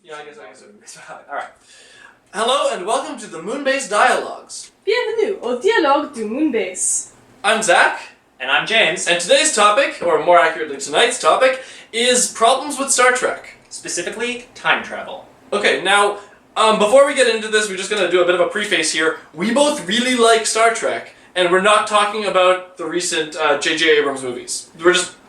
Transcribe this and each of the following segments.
Yeah, I guess so. Alright. Hello and welcome to the Moonbase Dialogues. Bienvenue au dialogue du Moonbase. I'm Zach. And I'm James. And today's topic, or more accurately tonight's topic, is problems with Star Trek. Specifically, time travel. Okay, now, before we get into this, we're just going to do a bit of a preface here. We both really like Star Trek, and we're not talking about the recent J.J. Abrams movies.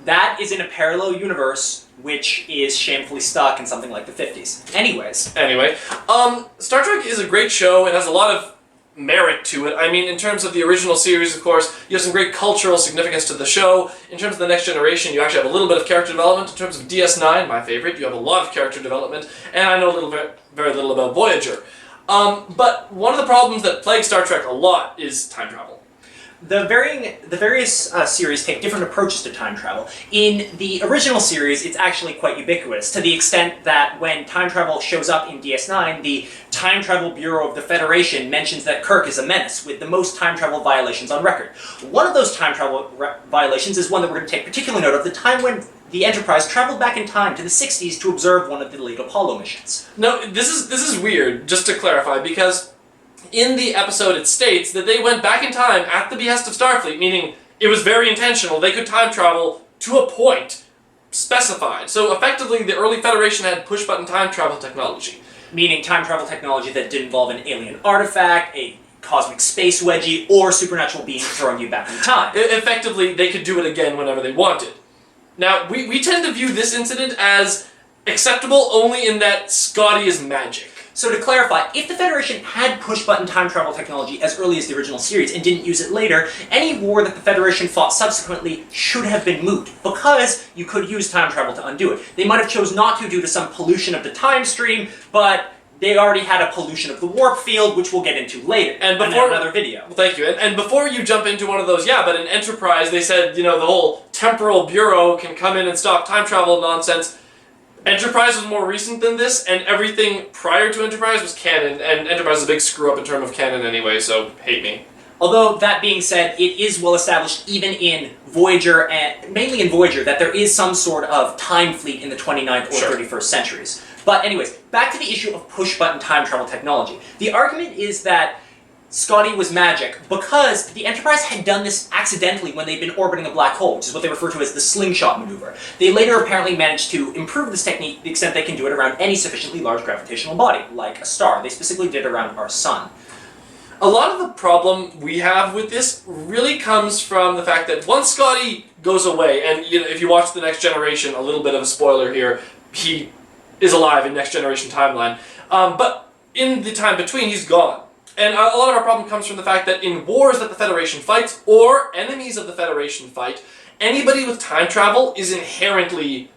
That is in a parallel universe, which is shamefully stuck in something like the 50s. Anyway, Star Trek is a great show. It has a lot of merit to it. I mean, in terms of the original series, of course, you have some great cultural significance to the show. In terms of the Next Generation, you actually have a little bit of character development. In terms of DS9, my favorite, you have a lot of character development. And I know very little about Voyager. But one of the problems that plagues Star Trek a lot is time travel. The various series take different approaches to time travel. In the original series, it's actually quite ubiquitous, to the extent that when time travel shows up in DS9, the Time Travel Bureau of the Federation mentions that Kirk is a menace, with the most time travel violations on record. One of those time travel violations is one that we're going to take particular note of, the time when the Enterprise traveled back in time to the 60s to observe one of the late Apollo missions. No, this is weird, just to clarify, because in the episode it states that they went back in time at the behest of Starfleet, meaning it was very intentional. They could time travel to a point specified. So effectively, the early Federation had push-button time travel technology. Meaning time travel technology that did involve an alien artifact, a cosmic space wedgie, or supernatural being throwing you back in time. Effectively, they could do it again whenever they wanted. Now, we tend to view this incident as acceptable only in that Scotty is magic. So to clarify, if the Federation had push-button time travel technology as early as the original series and didn't use it later, any war that the Federation fought subsequently should have been moot, because you could use time travel to undo it. They might have chose not to due to some pollution of the time stream, but they already had a pollution of the warp field, which we'll get into later, and before another video. Well, thank you. And before you jump into one of those, yeah, but in Enterprise they said, the whole temporal bureau can come in and stop time travel nonsense. Enterprise was more recent than this, and everything prior to Enterprise was canon, and Enterprise is a big screw-up in terms of canon anyway, so hate me. Although, that being said, it is well established even in Voyager, and mainly in Voyager, that there is some sort of time fleet in the 29th or 31st centuries. But anyways, back to the issue of push-button time travel technology. The argument is that Scotty was magic because the Enterprise had done this accidentally when they'd been orbiting a black hole, which is what they refer to as the slingshot maneuver. They later apparently managed to improve this technique to the extent they can do it around any sufficiently large gravitational body, like a star. They specifically did it around our sun. A lot of the problem we have with this really comes from the fact that once Scotty goes away, and if you watch The Next Generation, a little bit of a spoiler here, he is alive in Next Generation timeline, but in the time between, he's gone. And a lot of our problem comes from the fact that in wars that the Federation fights, or enemies of the Federation fight, anybody with time travel is inherently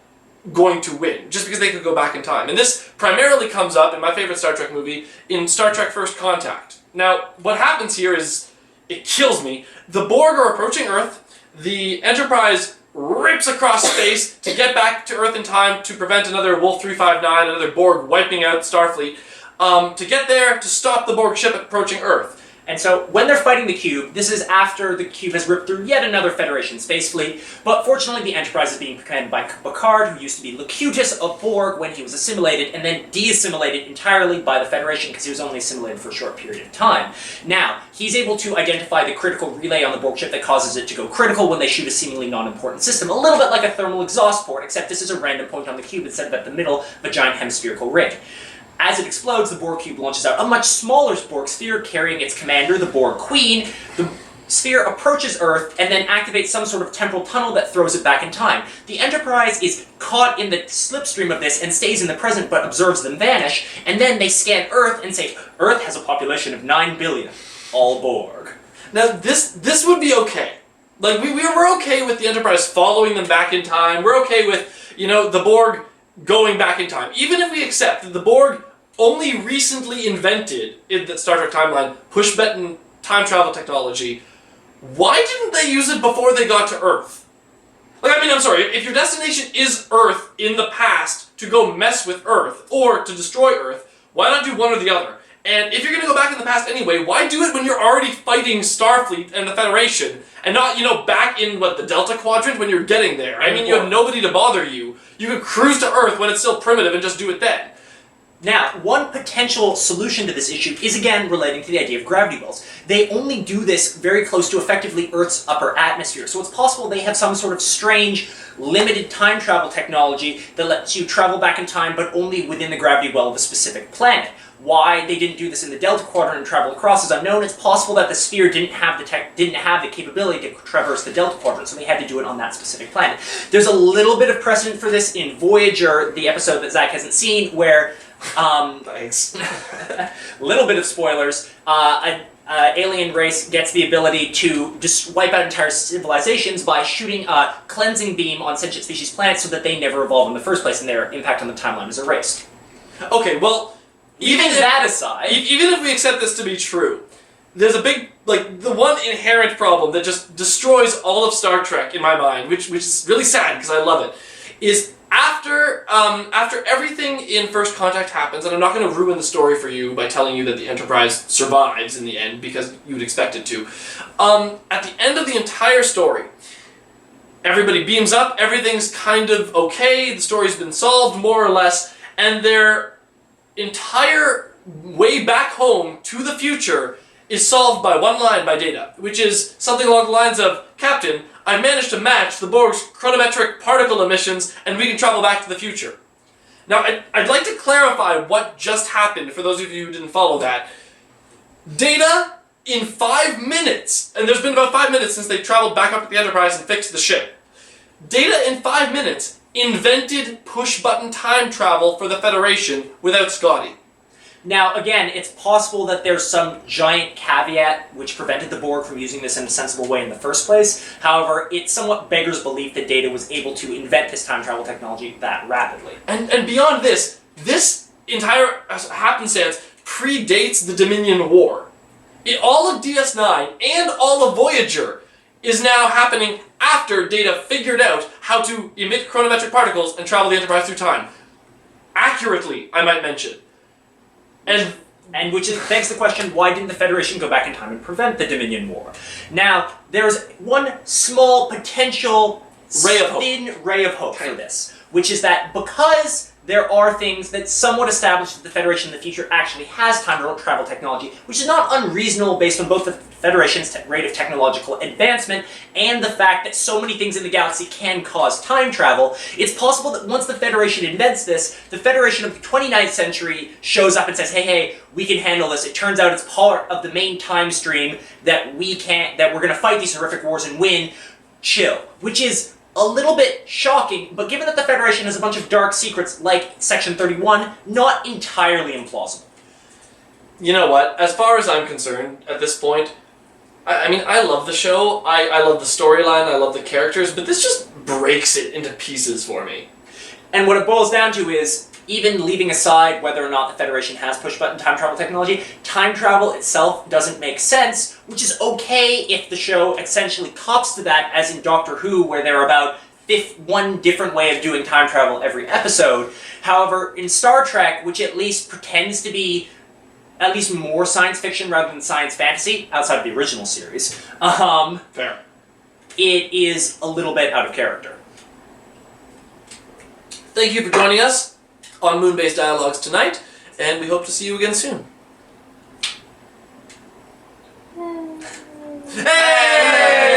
going to win, just because they could go back in time. And this primarily comes up in my favorite Star Trek movie, in Star Trek First Contact. Now, what happens here is, it kills me. The Borg are approaching Earth, the Enterprise rips across space to get back to Earth in time to prevent another Wolf 359, another Borg wiping out Starfleet, to get there to stop the Borg ship approaching Earth. And so, when they're fighting the Cube, this is after the Cube has ripped through yet another Federation space fleet, but fortunately the Enterprise is being commanded by Picard, who used to be Locutus of Borg when he was assimilated, and then de-assimilated entirely by the Federation because he was only assimilated for a short period of time. Now, he's able to identify the critical relay on the Borg ship that causes it to go critical when they shoot a seemingly non-important system, a little bit like a thermal exhaust port, except this is a random point on the Cube instead of at the middle of a giant hemispherical ring. As it explodes, the Borg cube launches out a much smaller Borg sphere carrying its commander, the Borg Queen. The sphere approaches Earth and then activates some sort of temporal tunnel that throws it back in time. The Enterprise is caught in the slipstream of this and stays in the present but observes them vanish, and then they scan Earth and say, Earth has a population of 9 billion, all Borg. Now, this would be okay. Like, we're okay with the Enterprise following them back in time. We're okay with, the Borg going back in time. Even if we accept that the Borg only recently invented, in the Star Trek timeline, push-button time travel technology, why didn't they use it before they got to Earth? I'm sorry, if your destination is Earth in the past to go mess with Earth, or to destroy Earth, why not do one or the other? And if you're going to go back in the past anyway, why do it when you're already fighting Starfleet and the Federation, and not, back in, the Delta Quadrant when you're getting there? I mean, you have nobody to bother you. You could cruise to Earth when it's still primitive and just do it then. Now, one potential solution to this issue is again relating to the idea of gravity wells. They only do this very close to effectively Earth's upper atmosphere, so it's possible they have some sort of strange, limited time travel technology that lets you travel back in time but only within the gravity well of a specific planet. Why they didn't do this in the Delta Quadrant and travel across is unknown. It's possible that the sphere didn't have the capability to traverse the Delta Quadrant, so they had to do it on that specific planet. There's a little bit of precedent for this in Voyager, the episode that Zach hasn't seen, where Thanks. little bit of spoilers. An alien race gets the ability to just wipe out entire civilizations by shooting a cleansing beam on sentient species planets so that they never evolve in the first place and their impact on the timeline is erased. Okay, well, Even that aside, even if we accept this to be true, there's a big, like, the one inherent problem that just destroys all of Star Trek in my mind, which is really sad because I love it, is after everything in First Contact happens, and I'm not going to ruin the story for you by telling you that the Enterprise survives in the end, because you would expect it to, at the end of the entire story, everybody beams up, everything's kind of okay, the story's been solved, more or less, and their entire way back home to the future is solved by one line by Data, which is something along the lines of, Captain, I managed to match the Borg's chronometric particle emissions, and we can travel back to the future. Now, I'd like to clarify what just happened, for those of you who didn't follow that. Data, in 5 minutes, and there's been about 5 minutes since they traveled back up to the Enterprise and fixed the ship. Data, in 5 minutes, invented push-button time travel for the Federation without Scotty. now, again, it's possible that there's some giant caveat which prevented the Borg from using this in a sensible way in the first place. However, it somewhat beggars belief that Data was able to invent this time travel technology that rapidly. And beyond this entire happenstance predates the Dominion War. All of DS9 and all of Voyager is now happening after Data figured out how to emit chronometric particles and travel the Enterprise through time. Accurately, I might mention. And which begs the question, why didn't the Federation go back in time and prevent the Dominion War? Now, there's one small potential thin ray of hope for this, which is that because there are things that somewhat establish that the Federation in the future actually has time travel technology, which is not unreasonable based on both the Federation's rate of technological advancement and the fact that so many things in the galaxy can cause time travel, it's possible that once the Federation invents this, the Federation of the 29th century shows up and says, hey, we can handle this. It turns out it's part of the main time stream that we're going to fight these horrific wars and win. Chill. Which is a little bit shocking, but given that the Federation has a bunch of dark secrets like Section 31, not entirely implausible. You know what? As far as I'm concerned, at this point, I mean, I love the show, I love the storyline, I love the characters, but this just breaks it into pieces for me. And what it boils down to is, even leaving aside whether or not the Federation has push-button time travel technology, time travel itself doesn't make sense, which is okay if the show essentially cops to that, as in Doctor Who, where there are about one different way of doing time travel every episode. However, in Star Trek, which at least pretends to be at least more science fiction rather than science fantasy, outside of the original series, Fair. it is a little bit out of character. Thank you for joining us on Moonbase Dialogues tonight, and we hope to see you again soon. Hey!